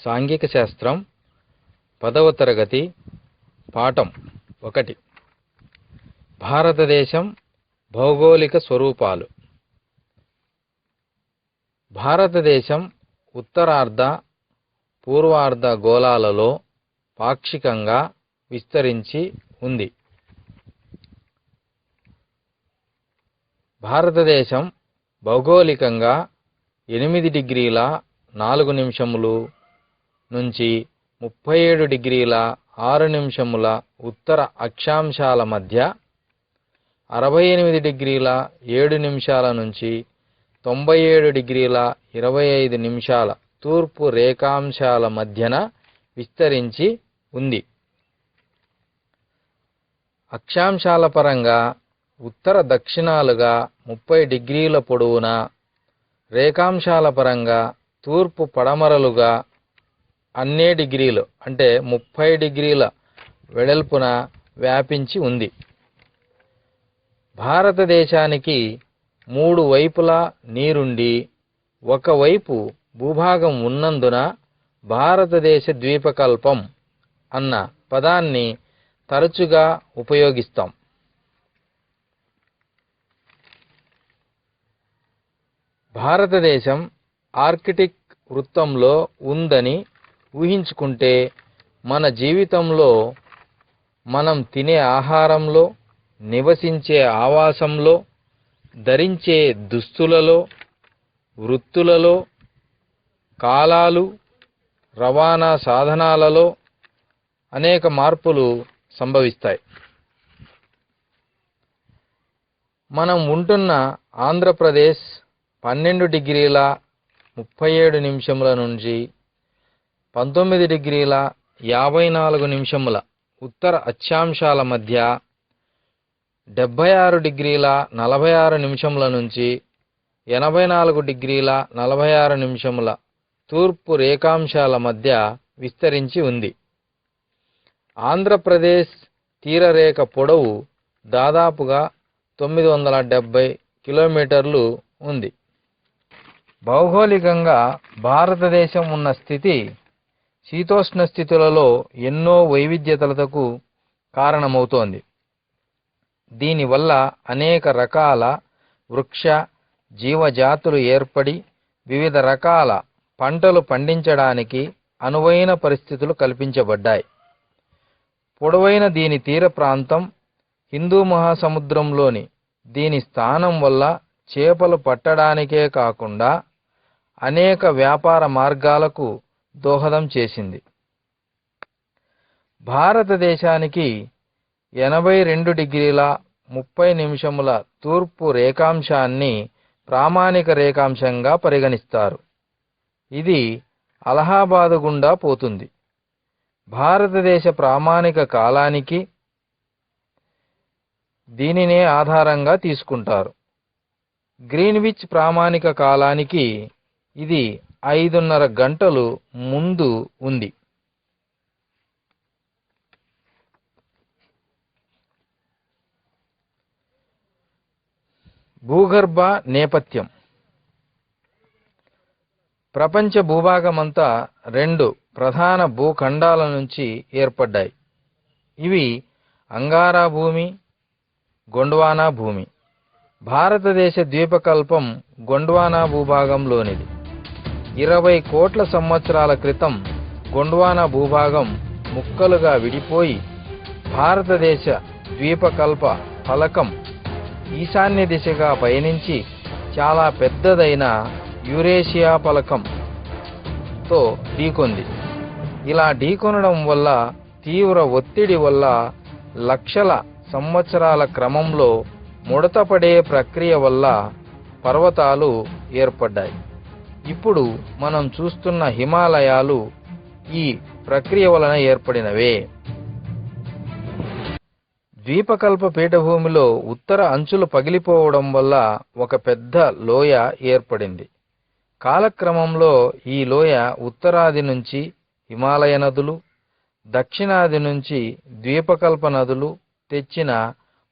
సాంఘిక శాస్త్రం 10వ తరగతి పాఠం 1 భారతదేశం భౌగోళిక స్వరూపాలు. భారతదేశం ఉత్తరార్ధ పూర్వార్ధ గోళాలలో పాక్షికంగా విస్తరించి ఉంది. భారతదేశం భౌగోళికంగా 8 డిగ్రీల 4 నిమిషములు నుంచి 37 డిగ్రీల 6 నిమిషముల ఉత్తర అక్షాంశాల మధ్య, 68 డిగ్రీల 7 నిమిషాల నుంచి 97 డిగ్రీల 25 నిమిషాల తూర్పు రేఖాంశాల మధ్యన విస్తరించి ఉంది. అక్షాంశాల పరంగా ఉత్తర దక్షిణాలుగా 30 డిగ్రీల పొడవున, రేఖాంశాల పరంగా తూర్పు పడమరలుగా అన్నే డిగ్రీలు అంటే 30 డిగ్రీల వెడల్పున వ్యాపించి ఉంది. భారతదేశానికి 3 వైపులా నీరుండి ఒకవైపు భూభాగం ఉన్నందున భారతదేశ ద్వీపకల్పం అన్న పదాన్ని తరచుగా ఉపయోగిస్తాం. భారతదేశం ఆర్కిటిక్ వృత్తంలో ఉందని ఊహించుకుంటే మన జీవితంలో, మనం తినే ఆహారంలో, నివసించే ఆవాసంలో, ధరించే దుస్తులలో, వృత్తులలో, కాలాలు, రవాణా సాధనాలలో అనేక మార్పులు సంభవిస్తాయి. మనం ఉంటున్న ఆంధ్రప్రదేశ్ 12 డిగ్రీల 37 నిమిషముల నుంచి 19 డిగ్రీల 54 నిమిషముల ఉత్తర అక్షాంశాల మధ్య, 76 డిగ్రీల 46 నిమిషముల నుంచి 84 డిగ్రీల 46 నిమిషముల తూర్పు రేఖాంశాల మధ్య విస్తరించి ఉంది. ఆంధ్రప్రదేశ్ తీరరేఖ పొడవు దాదాపుగా 970 కిలోమీటర్లు ఉంది. భౌగోళికంగా భారతదేశం ఉన్న స్థితి శీతోష్ణ స్థితులలో ఎన్నో వైవిధ్యతలకు కారణమవుతోంది. దీనివల్ల అనేక రకాల వృక్ష జీవజాతులు ఏర్పడి వివిధ రకాల పంటలు పండించడానికి అనువైన పరిస్థితులు కల్పించబడ్డాయి. పొడవైన దీని తీర ప్రాంతం హిందూ మహాసముద్రంలోని దీని స్థానం వల్ల చేపలు పట్టడానికే కాకుండా అనేక వ్యాపార మార్గాలకు దోహదం చేసింది. భారతదేశానికి 82 డిగ్రీల 30 నిమిషముల తూర్పు రేఖాంశాన్ని ప్రామాణిక రేఖాంశంగా పరిగణిస్తారు. ఇది అలహాబాదు గుండా పోతుంది. భారతదేశ ప్రామాణిక కాలానికి దీనినే ఆధారంగా తీసుకుంటారు. గ్రీన్విచ్ ప్రామాణిక కాలానికి ఇది 5:30 గంటలు ముందు ఉంది. భూగర్భ నేపథ్యం. ప్రపంచ భూభాగమంతా 2 ప్రధాన భూఖండాల నుంచి ఏర్పడ్డాయి. ఇవి అంగారా భూమి, గొండ్వానా భూమి. భారతదేశ ద్వీపకల్పం గొండ్వానా భూభాగంలోనిది. 20 కోట్ల సంవత్సరాల క్రితం గొండ్వానా భూభాగం ముక్కలుగా విడిపోయి భారతదేశ ద్వీపకల్ప ఫలకం ఈశాన్య దిశగా పయనించి చాలా పెద్దదైన యురేషియా ఫలకంతో ఢీకొంది. ఇలా ఢీకొనడం వల్ల తీవ్ర ఒత్తిడి వల్ల లక్షల సంవత్సరాల క్రమంలో ముడతపడే ప్రక్రియ వల్ల పర్వతాలు ఏర్పడ్డాయి. ఇప్పుడు మనం చూస్తున్న హిమాలయాలు ఈ ప్రక్రియ వలన ఏర్పడినవే. ద్వీపకల్ప పీఠభూమిలో ఉత్తర అంచులు పగిలిపోవడం వల్ల ఒక పెద్ద లోయ ఏర్పడింది. కాలక్రమంలో ఈ లోయ ఉత్తరాది నుంచి హిమాలయ నదులు, దక్షిణాది నుంచి ద్వీపకల్ప నదులు తెచ్చిన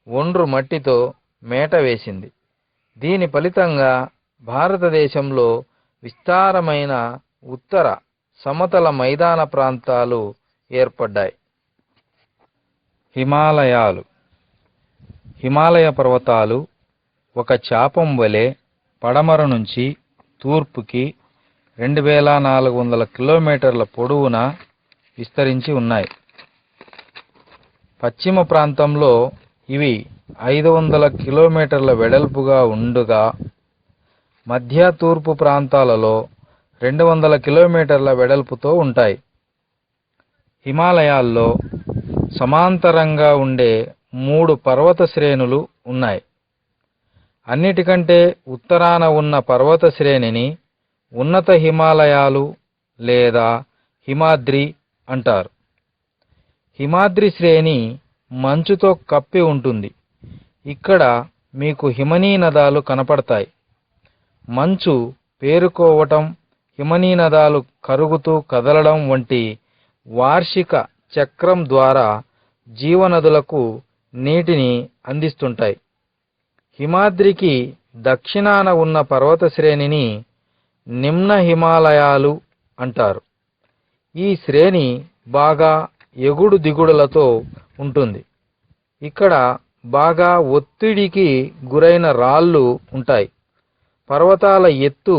ఒండ్రు మట్టితో మేట వేసింది. దీని ఫలితంగా భారతదేశంలో విస్తారమైన ఉత్తర సమతల మైదాన ప్రాంతాలు ఏర్పడ్డాయి. హిమాలయాలు. హిమాలయ పర్వతాలు ఒక చాపం వలె పడమర నుంచి తూర్పుకి 2400 కిలోమీటర్ల పొడవున విస్తరించి ఉన్నాయి. పశ్చిమ ప్రాంతంలో ఇవి 500 కిలోమీటర్ల వెడల్పుగా ఉండగా మధ్య తూర్పు ప్రాంతాలలో 200 కిలోమీటర్ల వెడల్పుతో ఉంటాయి. హిమాలయాల్లో సమాంతరంగా ఉండే 3 పర్వత శ్రేణులు ఉన్నాయి. అన్నిటికంటే ఉత్తరాన ఉన్న పర్వత శ్రేణిని ఉన్నత హిమాలయాలు లేదా హిమాద్రి అంటారు. హిమాద్రి శ్రేణి మంచుతో కప్పి ఉంటుంది. ఇక్కడ మీకు హిమనీనదాలు కనపడతాయి. మంచు పేరుకోవటం, హిమనీనదాలు కరుగుతూ కదలడం వంటి వార్షిక చక్రం ద్వారా జీవనదులకు నీటిని అందిస్తుంటాయి. హిమాద్రికి దక్షిణాన ఉన్న పర్వత శ్రేణిని నిమ్న హిమాలయాలు అంటారు. ఈ శ్రేణి బాగా ఎగుడు దిగుడులతో ఉంటుంది. ఇక్కడ బాగా ఒత్తిడికి గురైన రాళ్ళు ఉంటాయి. పర్వతాల ఎత్తు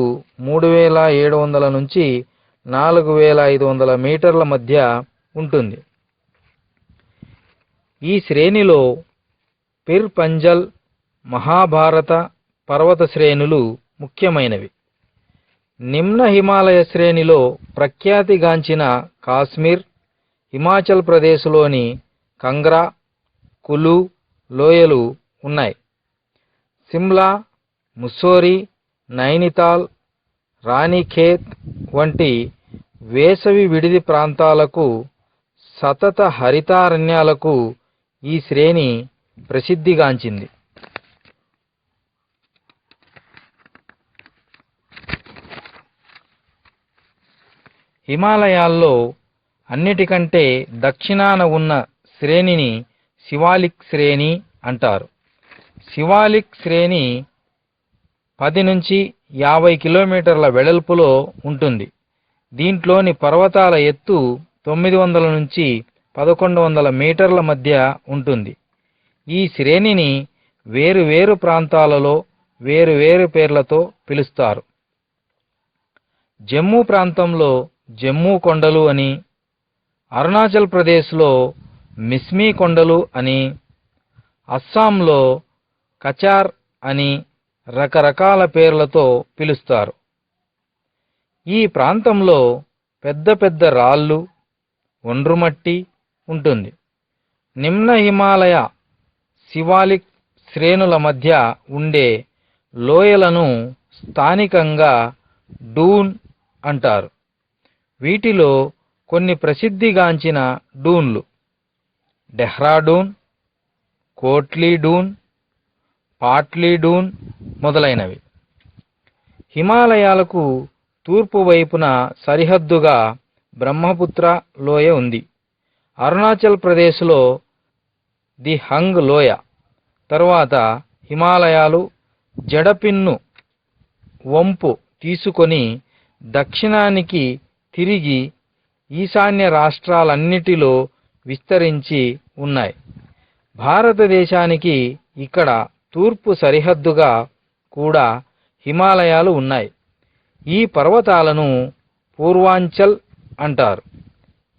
3700 నుంచి 4500 మీటర్ల మధ్య ఉంటుంది. ఈ శ్రేణిలో పిర్ పంజల్, మహాభారత పర్వత శ్రేణులు ముఖ్యమైనవి. నిమ్న హిమాలయ శ్రేణిలో ప్రఖ్యాతిగాంచిన కాశ్మీర్, హిమాచల్ ప్రదేశ్లోని కంగ్రా, కులు లోయలు ఉన్నాయి. సిమ్లా, ముస్సోరీ, నైనితాల్, రాణిఖేత్ వంటి వేసవి విడిది ప్రాంతాలకు, సతత హరితారణ్యాలకు ఈ శ్రేణి ప్రసిద్ధిగాంచింది. హిమాలయాల్లో అన్నిటికంటే దక్షిణాన ఉన్న శ్రేణిని శివాలిక్ శ్రేణి అంటారు. శివాలిక్ శ్రేణి 10 నుంచి 50 కిలోమీటర్ల వెడల్పులో ఉంటుంది. దీంట్లోని పర్వతాల ఎత్తు 900 నుంచి 1100 మీటర్ల మధ్య ఉంటుంది. ఈ శ్రేణిని వేరు ప్రాంతాలలో వేరు పేర్లతో పిలుస్తారు. జమ్మూ ప్రాంతంలో జమ్మూ కొండలు అని, అరుణాచల్ ప్రదేశ్లో మిస్మీ కొండలు అని, అస్సాంలో కచార్ అని రకరకాల పేర్లతో పిలుస్తారు. ఈ ప్రాంతంలో పెద్ద రాళ్ళు, ఒండ్రుమట్టి ఉంటుంది. నిమ్న హిమాలయ శివాలిక్ శ్రేణుల మధ్య ఉండే లోయలను స్థానికంగా డూన్ అంటారు. వీటిలో కొన్ని ప్రసిద్ధిగాంచిన డూన్లు డెహ్రాడూన్, కోట్లీ డూన్, పాట్లీ డూన్ మొదలైనవి. హిమాలయాలకు తూర్పు వైపున సరిహద్దుగా బ్రహ్మపుత్ర లోయ ఉంది. అరుణాచల్ ప్రదేశ్లో ది హంగ్ లోయ, తరువాత హిమాలయాలు జడపిన్ను వంపు తీసుకొని దక్షిణానికి తిరిగి ఈశాన్య రాష్ట్రాలన్నిటిలో విస్తరించి ఉన్నాయి. భారతదేశానికి ఇక్కడ తూర్పు సరిహద్దుగా కూడా హిమాలయాలు ఉన్నాయి. ఈ పర్వతాలను పూర్వాంచల్ అంటారు.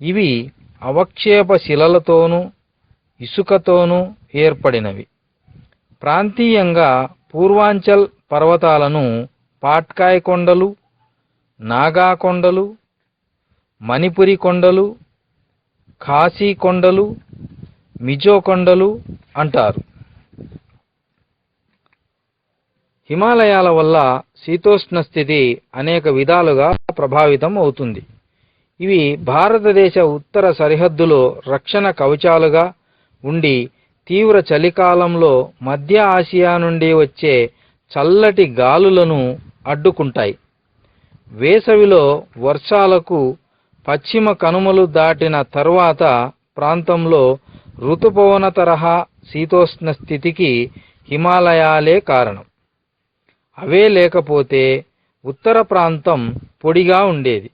ఇవి అవక్షేప శిలలతోనూ ఇసుకతోనూ ఏర్పడినవి. ప్రాంతీయంగా పూర్వాంచల్ పర్వతాలను పాట్కాయ్ కొండలు, నాగా కొండలు, మణిపురి కొండలు, ఖాసీ కొండలు, మిజో కొండలు అంటారు. హిమాలయాల వల్ల శీతోష్ణ స్థితి అనేక విధాలుగా ప్రభావితం అవుతుంది. ఇవి భారతదేశ ఉత్తర సరిహద్దులో రక్షణ కవచాలుగా ఉండి తీవ్ర చలికాలంలో మధ్య ఆసియా నుండి వచ్చే చల్లటి గాలులను అడ్డుకుంటాయి. వేసవిలో వర్షాలకు పశ్చిమ కనుమలు దాటిన తరువాత ప్రాంతంలో ఋతుపవన తరహా శీతోష్ణ స్థితికి హిమాలయాలే కారణం. అవే లేకపోతే ఉత్తర ప్రాంతం పొడిగా ఉండేది.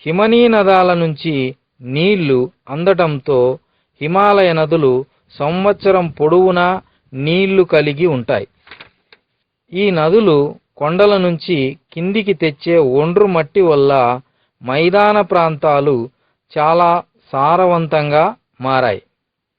హిమనీనదాల నుంచి నీళ్లు అందటంతో హిమాలయ నదులు సంవత్సరం పొడవునా నీళ్లు కలిగి ఉంటాయి. ఈ నదులు కొండల నుంచి కిందికి తెచ్చే ఒండ్రు మట్టి వల్ల మైదాన ప్రాంతాలు చాలా సారవంతంగా మారాయి.